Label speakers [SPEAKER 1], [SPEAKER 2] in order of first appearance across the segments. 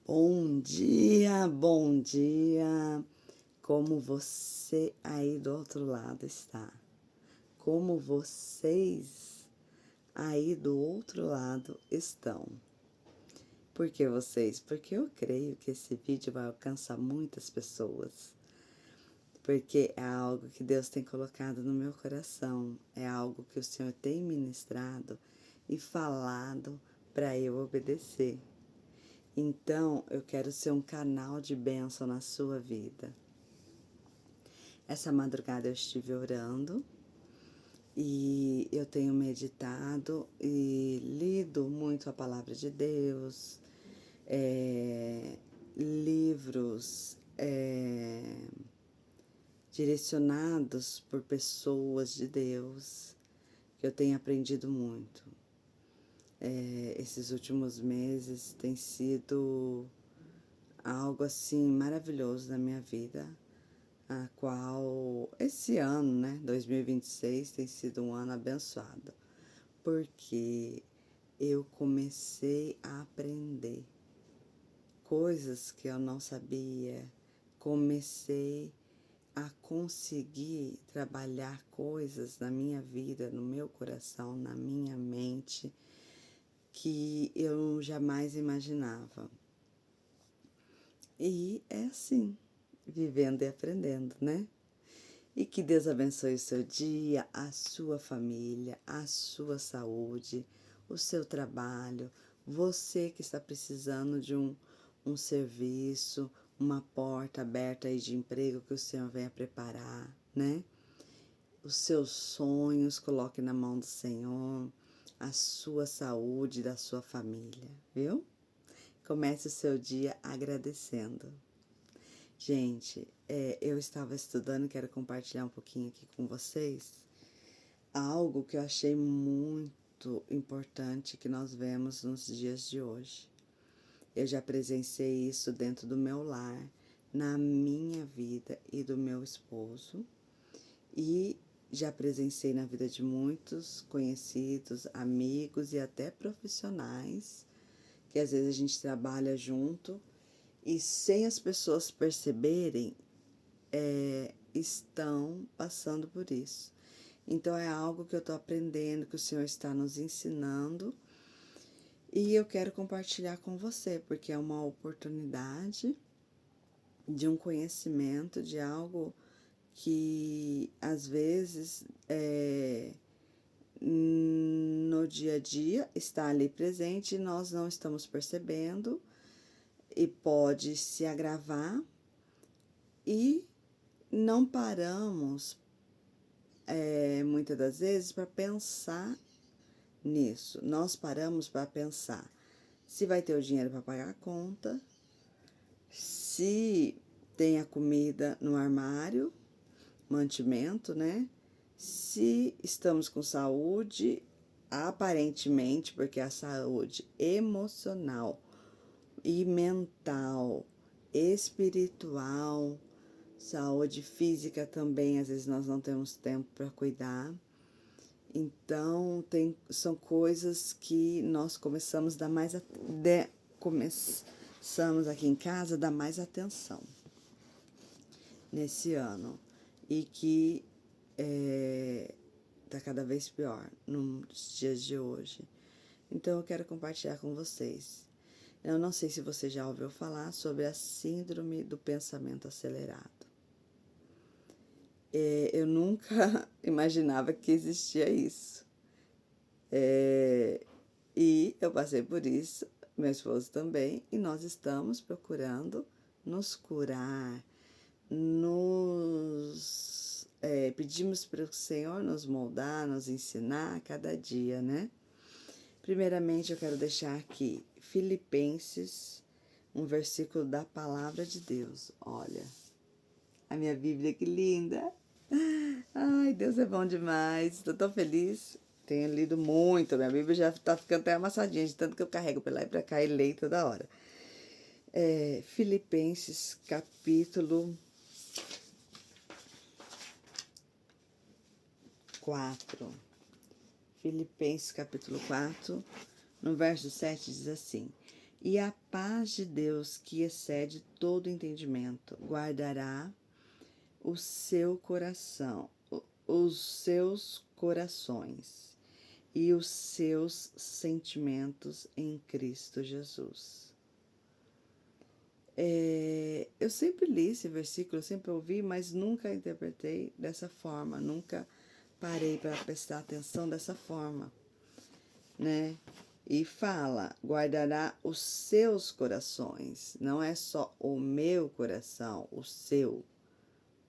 [SPEAKER 1] Bom dia, bom dia. Como você aí do outro lado está? Como vocês aí do outro lado estão? Por que vocês? Porque eu creio que esse vídeo vai alcançar muitas pessoas. Porque é algo que Deus tem colocado no meu coração, é algo que o Senhor tem ministrado e falado para eu obedecer. Então, eu quero ser um canal de bênção na sua vida. Essa madrugada eu estive orando e eu tenho meditado e lido muito a palavra de Deus, livros direcionados por pessoas de Deus, que eu tenho aprendido muito. Esses últimos meses tem sido algo assim maravilhoso na minha vida, a qual esse ano, né, 2026, tem sido um ano abençoado, porque eu comecei a aprender coisas que eu não sabia, comecei a conseguir trabalhar coisas na minha vida, no meu coração, na minha mente, que eu jamais imaginava. E é assim, vivendo e aprendendo, né? E que Deus abençoe o seu dia, a sua família, a sua saúde, o seu trabalho, você que está precisando de um serviço, uma porta aberta aí de emprego que o Senhor venha preparar, né? Os seus sonhos, coloque na mão do Senhor, a sua saúde da sua família, viu? Comece o seu dia agradecendo. Gente, eu estava estudando e quero compartilhar um pouquinho aqui com vocês algo que eu achei muito importante que nós vemos nos dias de hoje. Eu já presenciei isso dentro do meu lar, na minha vida e do meu esposo, e já presenciei na vida de muitos conhecidos, amigos e até profissionais, que às vezes a gente trabalha junto e sem as pessoas perceberem, estão passando por isso. Então é algo que eu estou aprendendo, que o Senhor está nos ensinando e eu quero compartilhar com você, porque é uma oportunidade de um conhecimento de algo que às vezes no dia a dia está ali presente e nós não estamos percebendo e pode se agravar e não paramos muitas das vezes para pensar nisso. Nós paramos para pensar se vai ter o dinheiro para pagar a conta, se tem a comida no armário, mantimento, né? Se estamos com saúde, aparentemente, porque a saúde emocional e mental, espiritual, saúde física também, às vezes nós não temos tempo para cuidar. Então, são coisas que nós começamos a dar mais começamos aqui em casa a dar mais atenção nesse ano e que tá cada vez pior nos dias de hoje. Então, eu quero compartilhar com vocês. Eu não sei se você já ouviu falar sobre a síndrome do pensamento acelerado. Eu nunca imaginava que existia isso. E eu passei por isso, meu esposo também, e nós estamos procurando nos curar, pedimos para o Senhor nos moldar, nos ensinar a cada dia, né? Primeiramente, eu quero deixar aqui Filipenses, um versículo da palavra de Deus. Olha, a minha Bíblia, que linda! Ai, Deus é bom demais. Estou tão feliz. Tenho lido muito. Minha Bíblia já está ficando até amassadinha, de tanto que eu carrego para lá e para cá e leio toda hora. Filipenses, capítulo 4. Filipenses, capítulo 4, no verso 7, diz assim: E a paz de Deus, que excede todo entendimento, guardará o seu coração, os seus corações e os seus sentimentos em Cristo Jesus. Eu sempre li esse versículo, sempre ouvi, mas nunca interpretei dessa forma, nunca parei para prestar atenção dessa forma, né? E fala, guardará os seus corações, não é só o meu coração, o seu,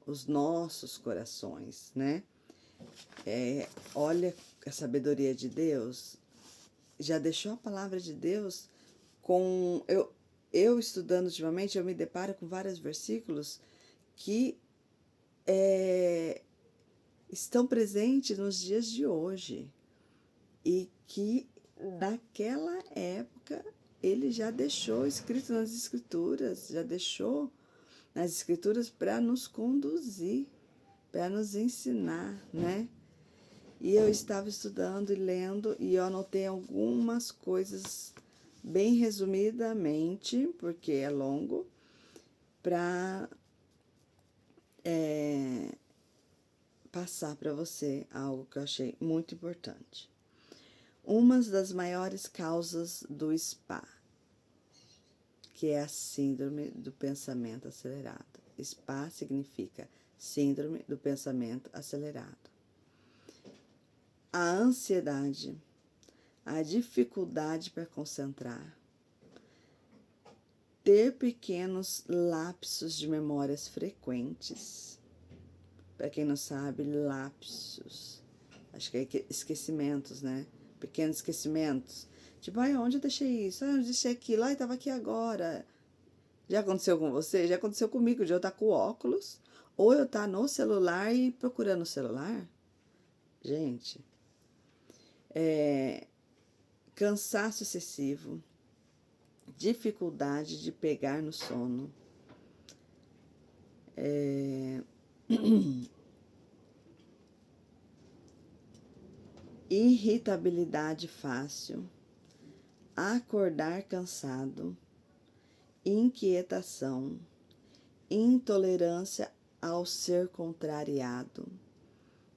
[SPEAKER 1] os nossos corações, né? Olha a sabedoria de Deus, já deixou a palavra de Deus com... Eu estudando ultimamente, eu me deparo com vários versículos que estão presentes nos dias de hoje e que naquela época ele já deixou escrito nas escrituras, já deixou nas escrituras para nos conduzir, para nos ensinar, né? E eu estava estudando e lendo e eu anotei algumas coisas bem resumidamente, porque é longo, para passar para você algo que eu achei muito importante. Uma das maiores causas do SPA, que é a síndrome do pensamento acelerado. SPA significa síndrome do pensamento acelerado. A ansiedade, a dificuldade para concentrar, ter pequenos lapsos de memórias frequentes. Para quem não sabe, lapsos, acho que é esquecimentos, né? Pequenos esquecimentos. Tipo, ai, onde eu deixei isso? Ai, onde eu deixei aquilo? Ai, estava aqui agora. Já aconteceu com você? Já aconteceu comigo de eu estar com óculos ou eu estar no celular e procurando o celular. Gente, cansaço excessivo, dificuldade de pegar no sono, irritabilidade fácil, acordar cansado, inquietação, intolerância ao ser contrariado.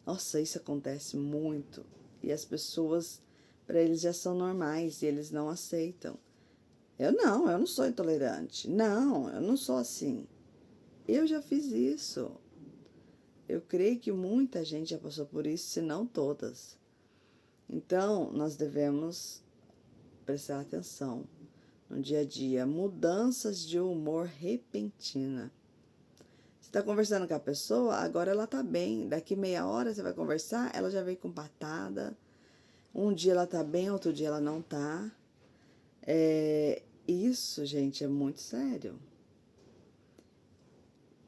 [SPEAKER 1] Nossa, isso acontece muito. E as pessoas, para eles já são normais e eles não aceitam. Eu não sou intolerante. Não, eu não sou assim. Eu já fiz isso. Eu creio que muita gente já passou por isso, se não todas. Então, nós devemos prestar atenção no dia a dia. Mudanças de humor repentina. Você está conversando com a pessoa, agora ela está bem. Daqui meia hora você vai conversar, ela já veio com patada. Um dia ela está bem, outro dia ela não está. Isso, gente, é muito sério.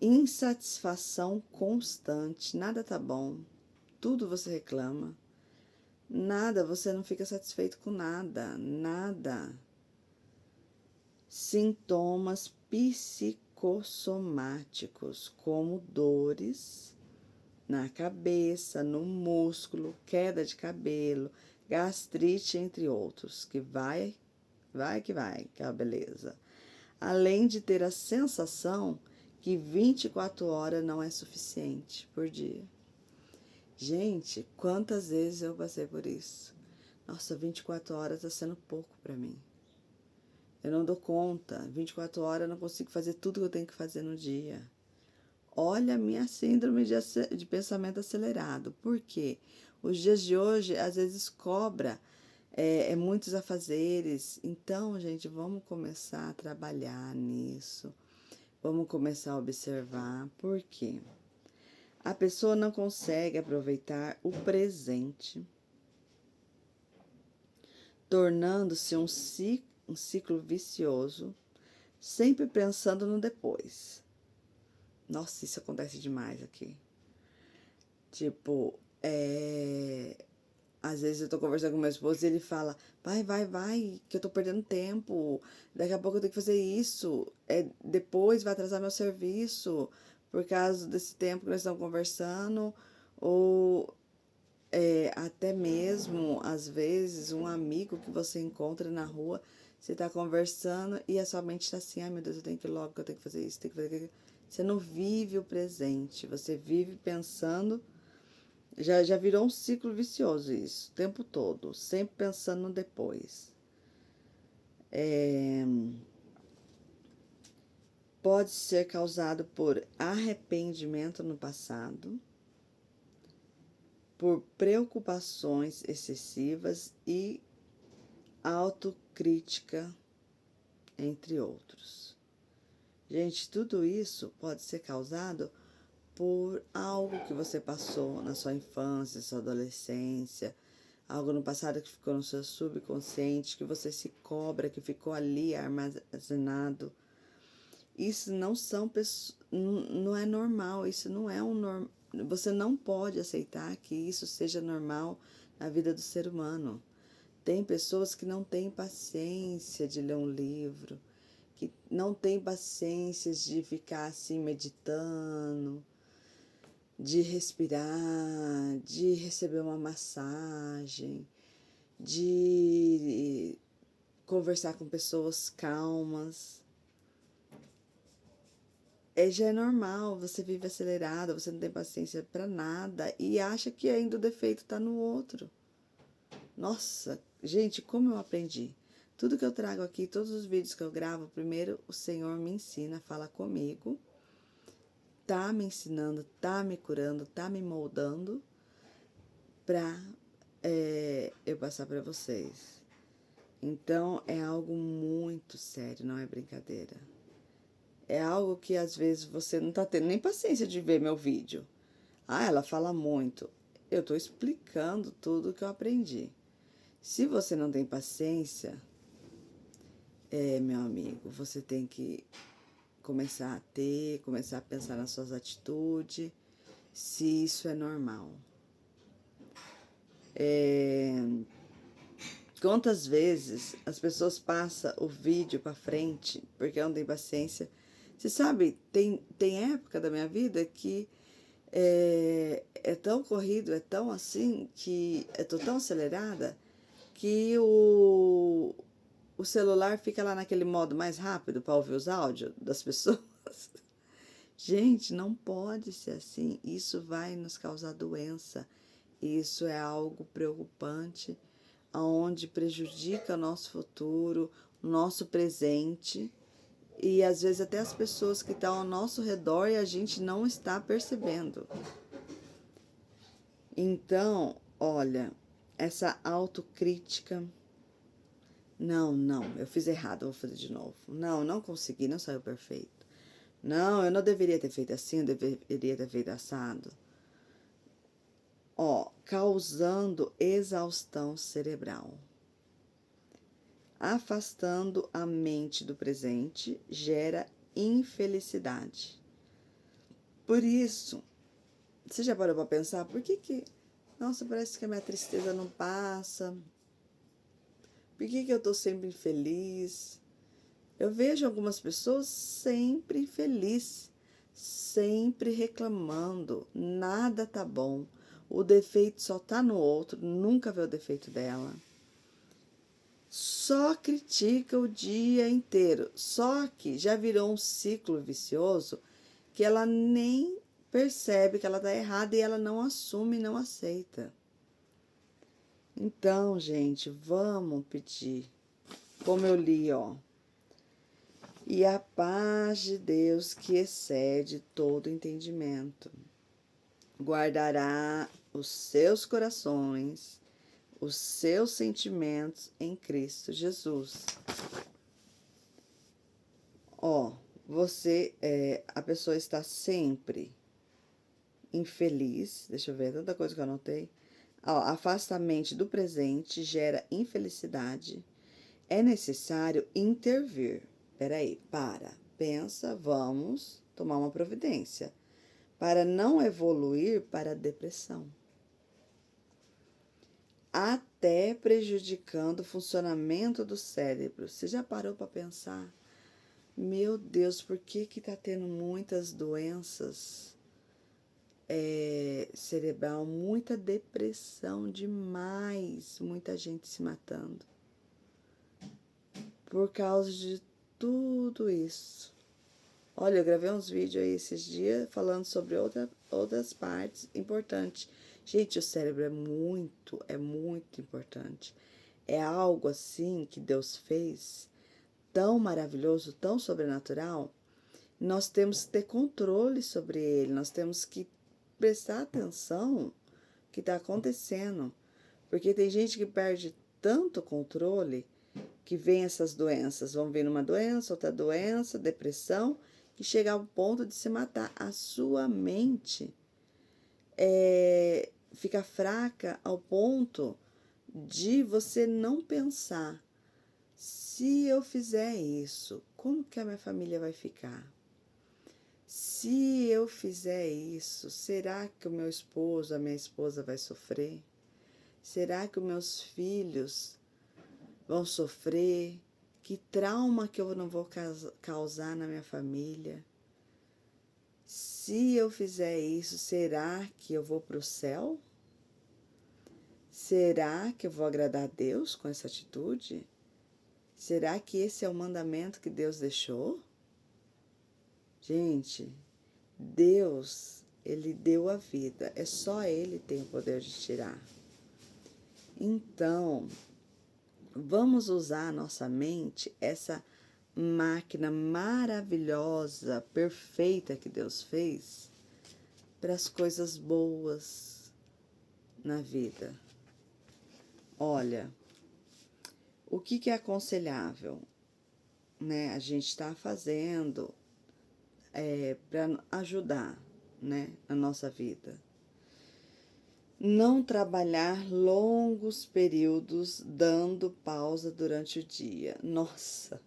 [SPEAKER 1] Insatisfação constante, nada tá bom, tudo você reclama. Nada, você não fica satisfeito com nada, nada. Sintomas psicossomáticos, como dores na cabeça, no músculo, queda de cabelo, gastrite, entre outros, que vai, que é a beleza. Além de ter a sensação que 24 horas não é suficiente por dia. Gente, quantas vezes eu passei por isso? Nossa, 24 horas está sendo pouco para mim. Eu não dou conta. 24 horas eu não consigo fazer tudo que eu tenho que fazer no dia. Olha a minha síndrome de pensamento acelerado. Por quê? Os dias de hoje, às vezes, cobra muitos afazeres. Então, gente, vamos começar a trabalhar nisso. Vamos começar a observar. Por quê? A pessoa não consegue aproveitar o presente, tornando-se um ciclo vicioso, sempre pensando no depois. Nossa, isso acontece demais aqui. Tipo, às vezes eu tô conversando com meu esposo e ele fala, vai, que eu tô perdendo tempo, daqui a pouco eu tenho que fazer isso, depois vai atrasar meu serviço, por causa desse tempo que nós estamos conversando, ou até mesmo, às vezes, um amigo que você encontra na rua Você tá conversando e a sua mente tá assim, ai meu Deus, eu tenho que ir logo, eu tenho que fazer isso, tenho que fazer aquilo. Você não vive o presente, você vive pensando, já virou um ciclo vicioso isso, o tempo todo, sempre pensando no depois. Pode ser causado por arrependimento no passado, por preocupações excessivas e autocrítica, entre outros. Gente, tudo isso pode ser causado por algo que você passou na sua infância, sua adolescência, algo no passado que ficou no seu subconsciente, que você se cobra, que ficou ali armazenado. Isso não são pessoas, não é normal, isso não é você não pode aceitar que isso seja normal na vida do ser humano. Tem pessoas que não têm paciência de ler um livro, que não têm paciência de ficar assim meditando, de respirar, de receber uma massagem, de conversar com pessoas calmas. Já é normal, você vive acelerado, você não tem paciência para nada e acha que ainda o defeito está no outro. Nossa, gente, como eu aprendi. Tudo que eu trago aqui, todos os vídeos que eu gravo, primeiro o Senhor me ensina, fala comigo, tá me ensinando, tá me curando, tá me moldando para eu passar para vocês. Então é algo muito sério, não é brincadeira. É algo que às vezes você não tá tendo nem paciência de ver meu vídeo. Ah, ela fala muito. Eu tô explicando tudo que eu aprendi. Se você não tem paciência, meu amigo, você tem que começar a ter, começar a pensar nas suas atitudes, se isso é normal. Quantas vezes as pessoas passam o vídeo para frente porque não tem paciência? Você sabe, tem época da minha vida que é tão corrido, é tão assim, que eu tô tão acelerada que o celular fica lá naquele modo mais rápido para ouvir os áudios das pessoas. Gente, não pode ser assim. Isso vai nos causar doença. Isso é algo preocupante, aonde prejudica o nosso futuro, o nosso presente e às vezes até as pessoas que estão ao nosso redor e a gente não está percebendo. Então, olha, essa autocrítica, não, eu fiz errado, vou fazer de novo. Não consegui, não saiu perfeito. Não, eu não deveria ter feito assim, eu deveria ter feito assado. Causando exaustão cerebral. Afastando a mente do presente, gera infelicidade. Por isso, você já parou para pensar, por que... Nossa, parece que a minha tristeza não passa. Por que eu tô sempre infeliz? Eu vejo algumas pessoas sempre infeliz, sempre reclamando, nada tá bom. O defeito só tá no outro, nunca vê o defeito dela. Só critica o dia inteiro. Só que já virou um ciclo vicioso que ela nem percebe que ela tá errada e ela não assume, não aceita. Então, gente, vamos pedir. Como eu li, E a paz de Deus, que excede todo entendimento, guardará os seus corações, os seus sentimentos em Cristo Jesus. A pessoa está sempre infeliz. Deixa eu ver, tanta coisa que eu anotei. Afasta a mente do presente, gera infelicidade. É necessário intervir. Peraí, pensa, vamos tomar uma providência. Para não evoluir para a depressão. Até prejudicando o funcionamento do cérebro. Você já parou para pensar? Meu Deus, por que tá tendo muitas doenças cerebral, muita depressão demais, muita gente se matando? por causa de tudo isso. Olha, eu gravei uns vídeos aí esses dias falando sobre outras partes importantes. Gente, o cérebro é muito importante. É algo assim que Deus fez, tão maravilhoso, tão sobrenatural. Nós temos que ter controle sobre ele, nós temos que prestar atenção no que está acontecendo. Porque tem gente que perde tanto controle que vem essas doenças. Vão vir uma doença, outra doença, depressão, que chega ao ponto de se matar. A sua mente fica fraca ao ponto de você não pensar: se eu fizer isso, como que a minha família vai ficar? Se eu fizer isso, será que o meu esposo, a minha esposa vai sofrer? Será que os meus filhos vão sofrer? Que trauma que eu não vou causar na minha família? Se eu fizer isso, será que eu vou para o céu? Será que eu vou agradar a Deus com essa atitude? Será que esse é o mandamento que Deus deixou? Gente, Deus, Ele deu a vida, é só Ele tem o poder de tirar. Então, vamos usar a nossa mente, essa máquina maravilhosa, perfeita que Deus fez, para as coisas boas na vida. Olha, o que é aconselhável, né? A gente está fazendo para ajudar, né, na nossa vida. Não trabalhar longos períodos dando pausa durante o dia. Nossa!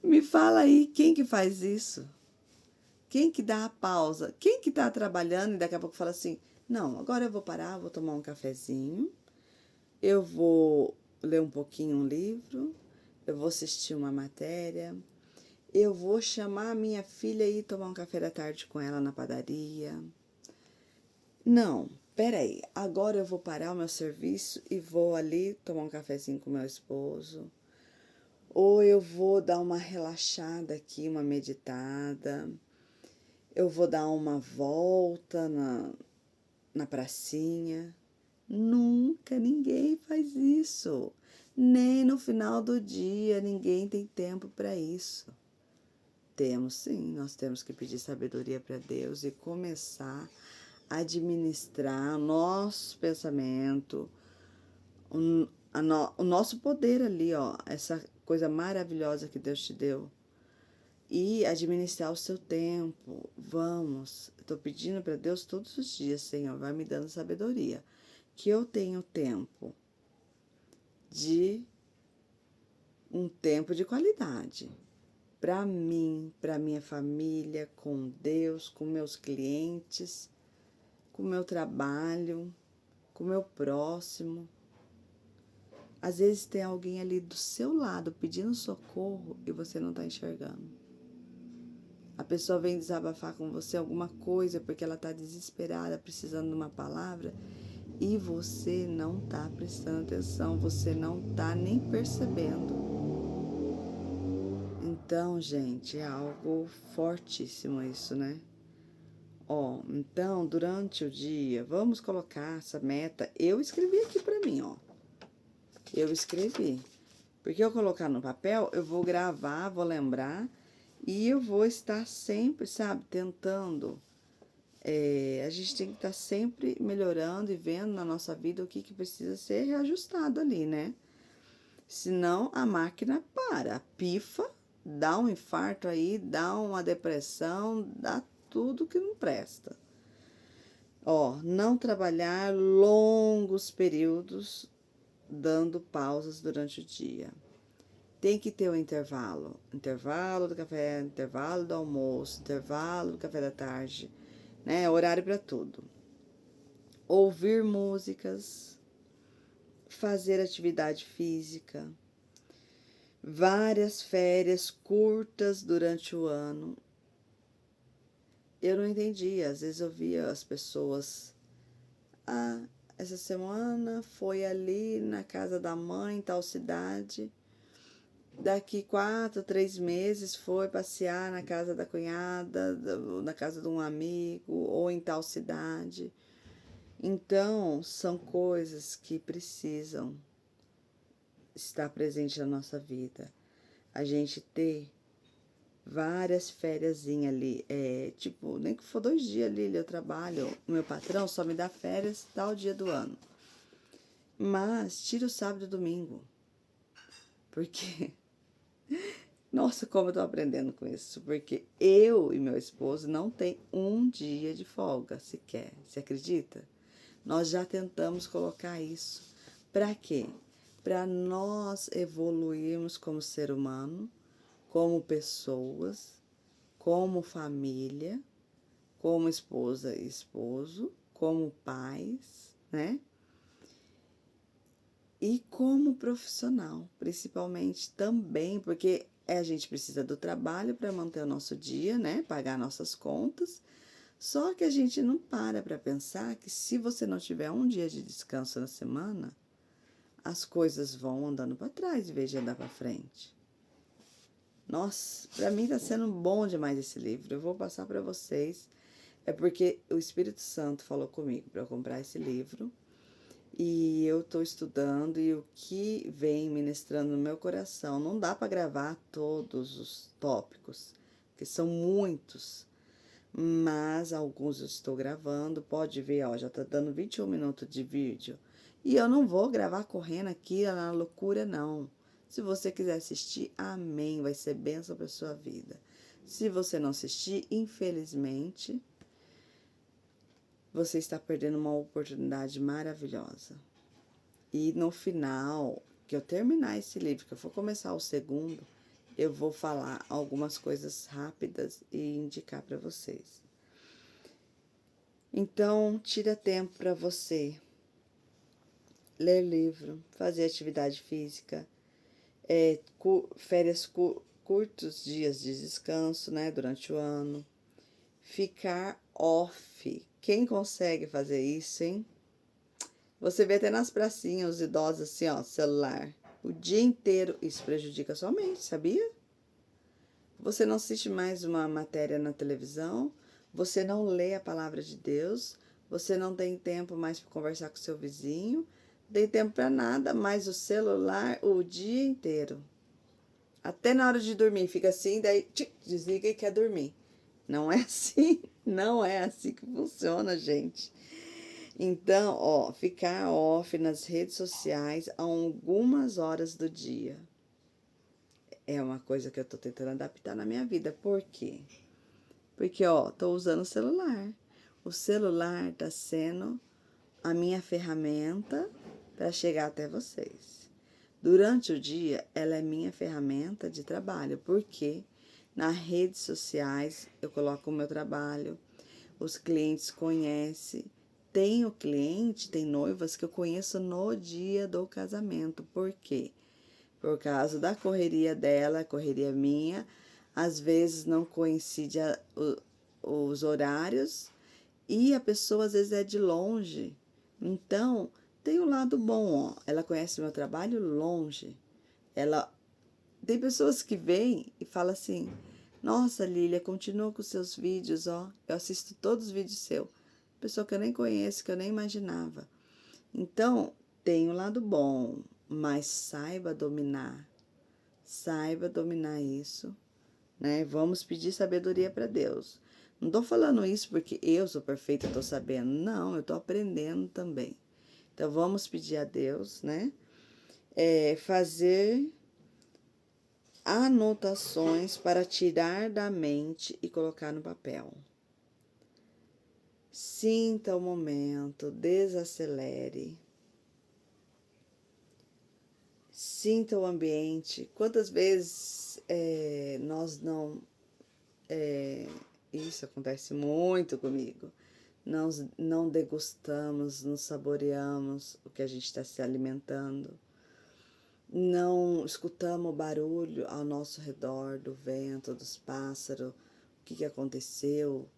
[SPEAKER 1] Me fala aí, quem que faz isso? Quem que dá a pausa? Quem que tá trabalhando e daqui a pouco fala assim: não, agora eu vou parar, vou tomar um cafezinho, eu vou ler um pouquinho um livro, eu vou assistir uma matéria, eu vou chamar a minha filha e ir tomar um café da tarde com ela na padaria. Não, peraí, agora eu vou parar o meu serviço e vou ali tomar um cafezinho com meu esposo. Ou eu vou dar uma relaxada aqui, uma meditada. Eu vou dar uma volta na pracinha. Nunca ninguém faz isso. Nem no final do dia ninguém tem tempo para isso. Temos sim, nós temos que pedir sabedoria para Deus e começar a administrar o nosso pensamento, o nosso poder ali, ó, essa coisa maravilhosa que Deus te deu. E administrar o seu tempo. Vamos, estou pedindo para Deus todos os dias: Senhor, vai me dando sabedoria, que eu tenho tempo um tempo de qualidade para mim, para minha família, com Deus, com meus clientes, com meu trabalho, com meu próximo. Às vezes tem alguém ali do seu lado pedindo socorro e você não está enxergando. A pessoa vem desabafar com você alguma coisa porque ela está desesperada, precisando de uma palavra, e você não está prestando atenção, você não está nem percebendo. Então, gente, é algo fortíssimo isso, né? Ó, então, durante o dia, vamos colocar essa meta. Eu escrevi aqui para mim, ó. Eu escrevi. Porque eu colocar no papel, eu vou gravar, vou lembrar, e eu vou estar sempre, sabe, tentando. A gente tem que estar sempre melhorando e vendo na nossa vida o que precisa ser reajustado ali, né? Senão a máquina para, pifa, dá um infarto aí, dá uma depressão, dá tudo que não presta. Ó, não trabalhar longos períodos dando pausas durante o dia. Tem que ter um intervalo. Intervalo do café, intervalo do almoço, intervalo do café da tarde, né? Horário para tudo. Ouvir músicas, fazer atividade física, várias férias curtas durante o ano. Eu não entendi, às vezes eu via as pessoas: essa semana foi ali na casa da mãe, em tal cidade, daqui 4, 3 meses foi passear na casa da cunhada, na casa de um amigo ou em tal cidade. Então, são coisas que precisam estar presentes na nossa vida. A gente ter várias fériasinhas ali, tipo, nem que for 2 dias ali, eu trabalho, o meu patrão só me dá férias tal dia do ano. Mas tira o sábado e domingo, porque, nossa, como eu tô aprendendo com isso, porque eu e meu esposo não tem um dia de folga sequer, você acredita? Nós já tentamos colocar isso. Para quê? Para nós evoluirmos como ser humano, como pessoas, como família, como esposa e esposo, como pais, né? E como profissional, principalmente também, porque a gente precisa do trabalho para manter o nosso dia, né? Pagar nossas contas. Só que a gente não para pensar que se você não tiver um dia de descanso na semana, as coisas vão andando para trás em vez de andar para frente. Nossa, para mim tá sendo bom demais esse livro. Eu vou passar para vocês. É porque o Espírito Santo falou comigo para eu comprar esse livro. E eu estou estudando e o que vem ministrando no meu coração, não dá para gravar todos os tópicos, que são muitos, mas alguns eu estou gravando, pode ver, ó, já tá dando 21 minutos de vídeo. E eu não vou gravar correndo aqui na loucura, não. Se você quiser assistir, amém, vai ser bênção para sua vida. Se você não assistir, infelizmente, você está perdendo uma oportunidade maravilhosa. E no final, que eu terminar esse livro, que eu for começar o segundo, eu vou falar algumas coisas rápidas e indicar para vocês. Então, tira tempo para você ler livro, fazer atividade física, férias curtos dias de descanso, né, durante o ano. Ficar off. Quem consegue fazer isso, hein? Você vê até nas pracinhas os idosos assim, ó, celular, o dia inteiro. Isso prejudica a sua mente, sabia? Você não assiste mais uma matéria na televisão, você não lê a palavra de Deus, você não tem tempo mais para conversar com seu vizinho, não tem tempo para nada, mais o celular o dia inteiro. Até na hora de dormir, fica assim, daí desliga e quer dormir. Não é assim, não é assim que funciona, gente. Então, ó, ficar off nas redes sociais a algumas horas do dia é uma coisa que eu tô tentando adaptar na minha vida. Por quê? Porque, ó, tô usando o celular. O celular tá sendo a minha ferramenta para chegar até vocês. Durante o dia, ela é minha ferramenta de trabalho, porque nas redes sociais eu coloco o meu trabalho, os clientes conhecem. Tem o cliente, tem noivas que eu conheço no dia do casamento. Por quê? Por causa da correria dela, correria minha, às vezes não coincide os horários e a pessoa às vezes é de longe. Então, tem um lado bom, ó. Ela conhece meu trabalho longe. Ela tem pessoas que vêm e falam assim: "Nossa, Lília, continua com seus vídeos, ó. Eu assisto todos os vídeos seus." Pessoa que eu nem conheço, que eu nem imaginava. Então, tem um lado bom, mas saiba dominar isso, né? Vamos pedir sabedoria para Deus. Não tô falando isso porque eu sou perfeita, tô sabendo. Não, eu tô aprendendo também. Então, vamos pedir a Deus, né? Fazer anotações para tirar da mente e colocar no papel. Sinta o momento, desacelere. Sinta o ambiente. Quantas vezes nós não. Isso acontece muito comigo. Nós não degustamos, não saboreamos o que a gente está se alimentando. Não escutamos o barulho ao nosso redor, do vento, dos pássaros, o que aconteceu,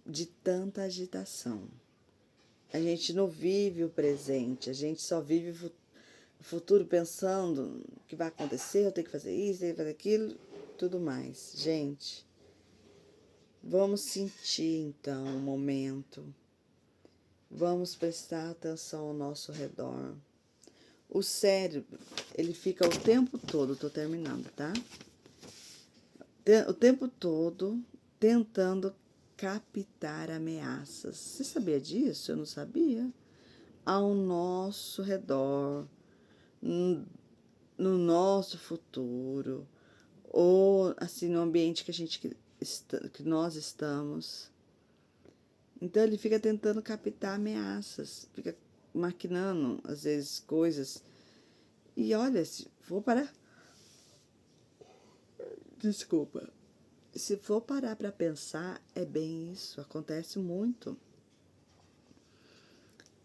[SPEAKER 1] de tanta agitação. A gente não vive o presente, a gente só vive futuro pensando que vai acontecer, eu tenho que fazer isso, eu tenho que fazer aquilo, tudo mais. Gente, vamos sentir então o momento. Vamos prestar atenção ao nosso redor. O cérebro, ele fica o tempo todo, tô terminando, tá? O tempo todo tentando captar ameaças. Você sabia disso? Eu não sabia. Ao nosso redor, no nosso futuro, ou assim no ambiente que nós estamos. Então ele fica tentando captar ameaças, fica maquinando às vezes coisas. E olha, se for parar, desculpa, se for parar para pensar, é bem isso, acontece muito.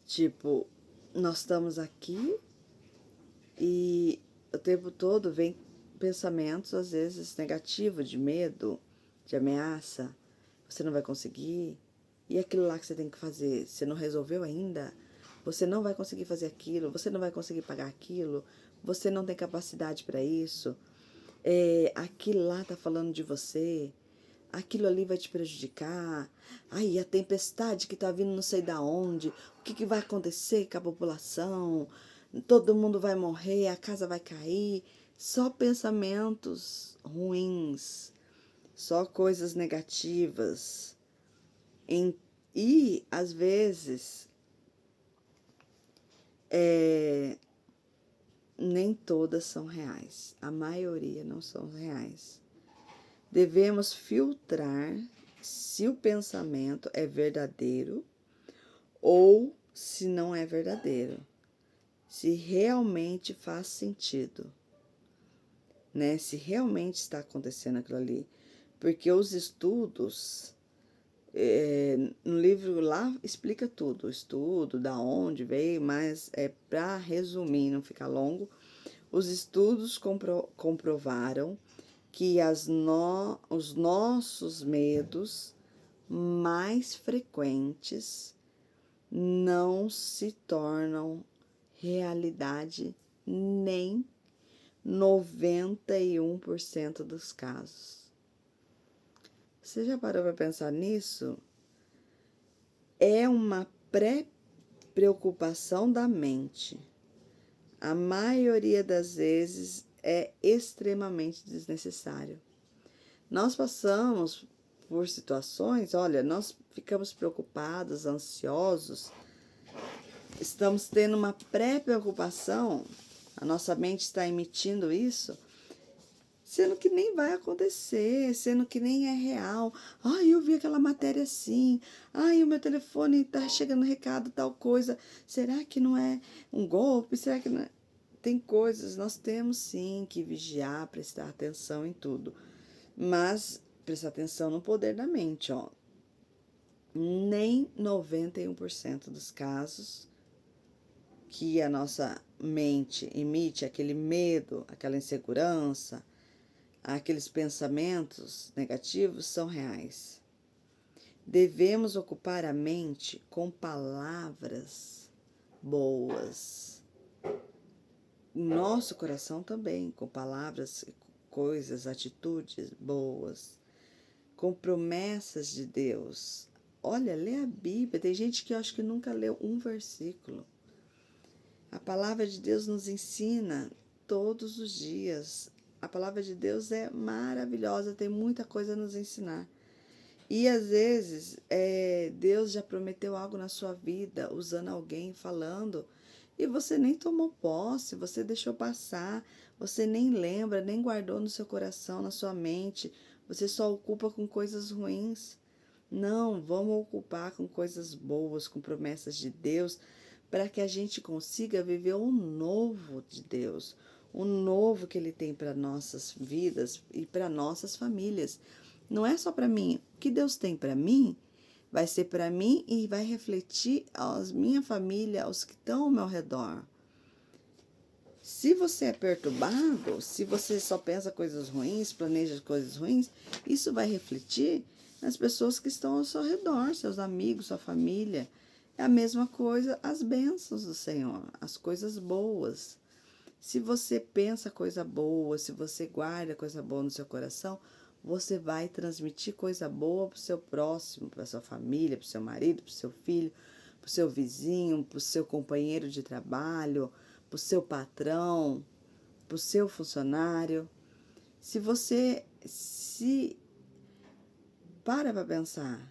[SPEAKER 1] Tipo, nós estamos aqui e o tempo todo vem pensamentos, às vezes, negativos, de medo, de ameaça. Você não vai conseguir. E aquilo lá que você tem que fazer, você não resolveu ainda? Você não vai conseguir fazer aquilo, você não vai conseguir pagar aquilo, você não tem capacidade para isso. Aquilo lá tá falando de você, aquilo ali vai te prejudicar. Aí a tempestade que tá vindo não sei da onde, o que vai acontecer com a população? Todo mundo vai morrer, a casa vai cair. Só pensamentos ruins, só coisas negativas. E às vezes nem todas são reais, a maioria não são reais. Devemos filtrar se o pensamento é verdadeiro ou se não é verdadeiro, se realmente faz sentido, né? Se realmente está acontecendo aquilo ali. Porque os estudos, no livro lá explica tudo, o estudo, da onde veio, mas para resumir, não ficar longo, os estudos comprovaram que os nossos medos mais frequentes não se tornam realidade nem 91% dos casos. Você já parou para pensar nisso? É uma pré-preocupação da mente. A maioria das vezes é extremamente desnecessário. Nós passamos por situações, olha, nós ficamos preocupados, ansiosos, estamos tendo uma pré-preocupação, a nossa mente está emitindo isso, sendo que nem vai acontecer, sendo que nem é real. Ai, eu vi aquela matéria assim. Ai, o meu telefone tá chegando recado, tal coisa. Será que não é um golpe? Será que não é? Tem coisas, nós temos sim que vigiar, prestar atenção em tudo. Mas prestar atenção no poder da mente, ó. Nem 91% dos casos que a nossa mente emite aquele medo, aquela insegurança, aqueles pensamentos negativos são reais. Devemos ocupar a mente com palavras boas. Nosso coração também, com palavras, coisas, atitudes boas, com promessas de Deus. Olha, lê a Bíblia. Tem gente que eu acho que nunca leu um versículo. A palavra de Deus nos ensina todos os dias. A palavra de Deus é maravilhosa, tem muita coisa a nos ensinar. E às vezes Deus já prometeu algo na sua vida, usando alguém, falando, e você nem tomou posse, você deixou passar, você nem lembra, nem guardou no seu coração, na sua mente, você só ocupa com coisas ruins. Não, vamos ocupar com coisas boas, com promessas de Deus, para que a gente consiga viver o novo de Deus, o novo que Ele tem para nossas vidas e para nossas famílias. Não é só para mim. O que Deus tem para mim vai ser para mim e vai refletir aos minha família, aos que estão ao meu redor. Se você é perturbado, se você só pensa coisas ruins, planeja coisas ruins, isso vai refletir nas pessoas que estão ao seu redor, seus amigos, sua família. É a mesma coisa as bênçãos do Senhor, as coisas boas. Se você pensa coisa boa, se você guarda coisa boa no seu coração, você vai transmitir coisa boa para o seu próximo, para sua família, para o seu marido, para o seu filho, para o seu vizinho, para o seu companheiro de trabalho, para o seu patrão, para o seu funcionário. Se você se para pensar,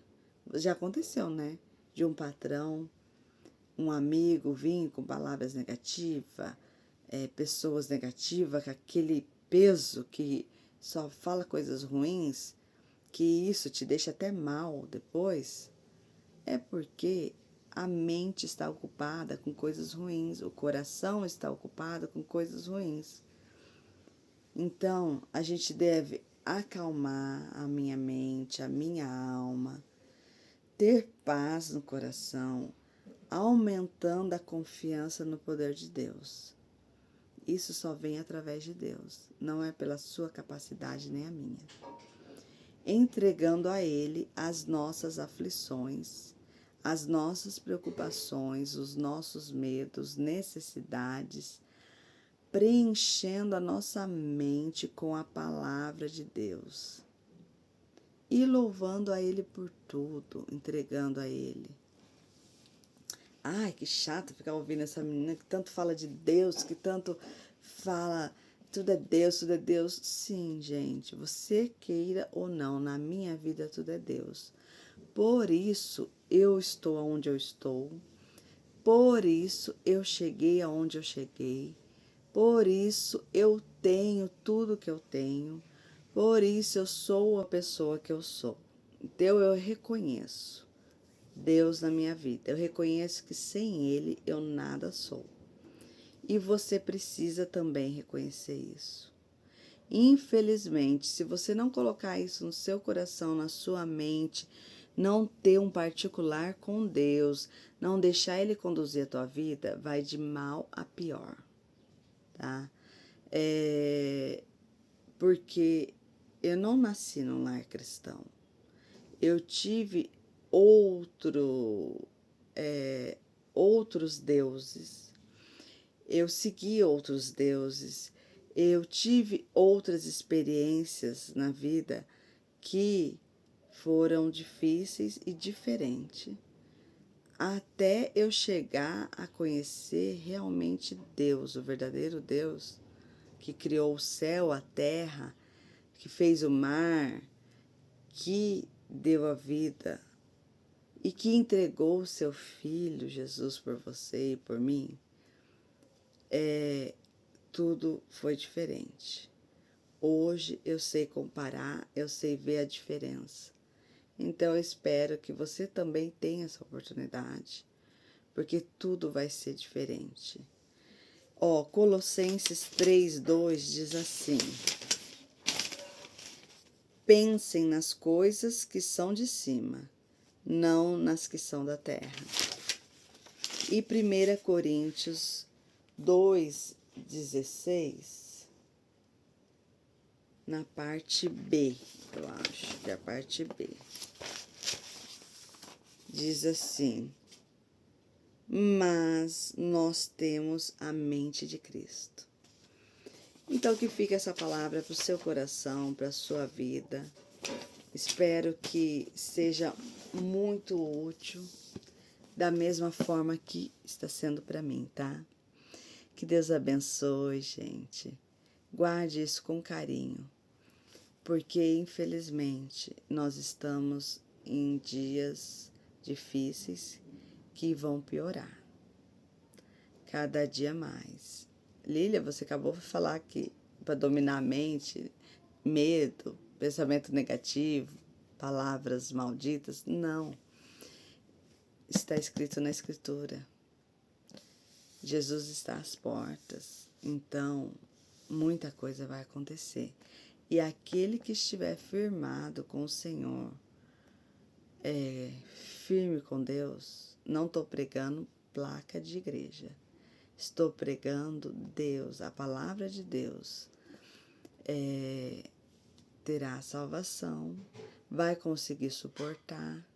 [SPEAKER 1] já aconteceu, né? De um patrão, um amigo vir com palavras negativas, pessoas negativas, com aquele peso que só fala coisas ruins, que isso te deixa até mal depois, é porque a mente está ocupada com coisas ruins, o coração está ocupado com coisas ruins. Então, a gente deve acalmar a minha mente, a minha alma, ter paz no coração, aumentando a confiança no poder de Deus. Isso só vem através de Deus, não é pela sua capacidade nem a minha. Entregando a Ele as nossas aflições, as nossas preocupações, os nossos medos, necessidades, preenchendo a nossa mente com a palavra de Deus e louvando a Ele por tudo, entregando a Ele. Ai, que chato ficar ouvindo essa menina que tanto fala de Deus, que tanto fala, tudo é Deus, tudo é Deus. Sim, gente, você queira ou não, na minha vida tudo é Deus. Por isso eu estou onde eu estou, por isso eu cheguei aonde eu cheguei, por isso eu tenho tudo que eu tenho, por isso eu sou a pessoa que eu sou. Então eu reconheço Deus na minha vida. Eu reconheço que sem Ele eu nada sou. E você precisa também reconhecer isso. Infelizmente, se você não colocar isso no seu coração, na sua mente, não ter um particular com Deus, não deixar Ele conduzir a tua vida, vai de mal a pior, tá? Porque eu não nasci num lar cristão. Eu tive outros deuses, eu segui outros deuses, eu tive outras experiências na vida que foram difíceis e diferentes, até eu chegar a conhecer realmente Deus, o verdadeiro Deus, que criou o céu, a terra, que fez o mar, que deu a vida e que entregou o seu Filho Jesus por você e por mim, tudo foi diferente. Hoje eu sei comparar, eu sei ver a diferença. Então eu espero que você também tenha essa oportunidade, porque tudo vai ser diferente. Colossenses 3:2 diz assim: pensem nas coisas que são de cima, não nas que são da terra. E 1 Coríntios 2:16, na parte B, eu acho que é a parte B, diz assim: mas nós temos a mente de Cristo. Então que fique essa palavra para o seu coração, para a sua vida. Espero que seja muito útil, da mesma forma que está sendo para mim, tá? Que Deus abençoe, gente. Guarde isso com carinho, porque infelizmente nós estamos em dias difíceis que vão piorar cada dia mais. Lília, você acabou de falar que para dominar a mente, medo, pensamento negativo, palavras malditas, não. Está escrito na Escritura. Jesus está às portas, então muita coisa vai acontecer. E aquele que estiver firmado com o Senhor, firme com Deus, não estou pregando placa de igreja, estou pregando Deus, a palavra de Deus, terá salvação, vai conseguir suportar,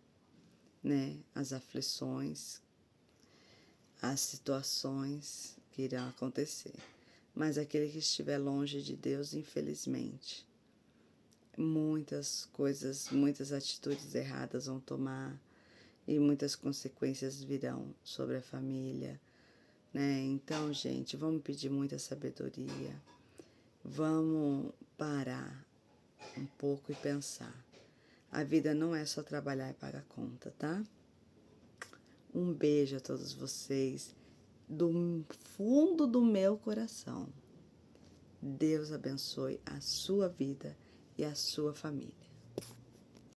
[SPEAKER 1] né, as aflições, as situações que irão acontecer. Mas aquele que estiver longe de Deus, infelizmente, muitas coisas, muitas atitudes erradas vão tomar e muitas consequências virão sobre a família, né? Então, gente, vamos pedir muita sabedoria, vamos parar um pouco e pensar. A vida não é só trabalhar e pagar conta, tá? Um beijo a todos vocês, do fundo do meu coração. Deus abençoe a sua vida e a sua família.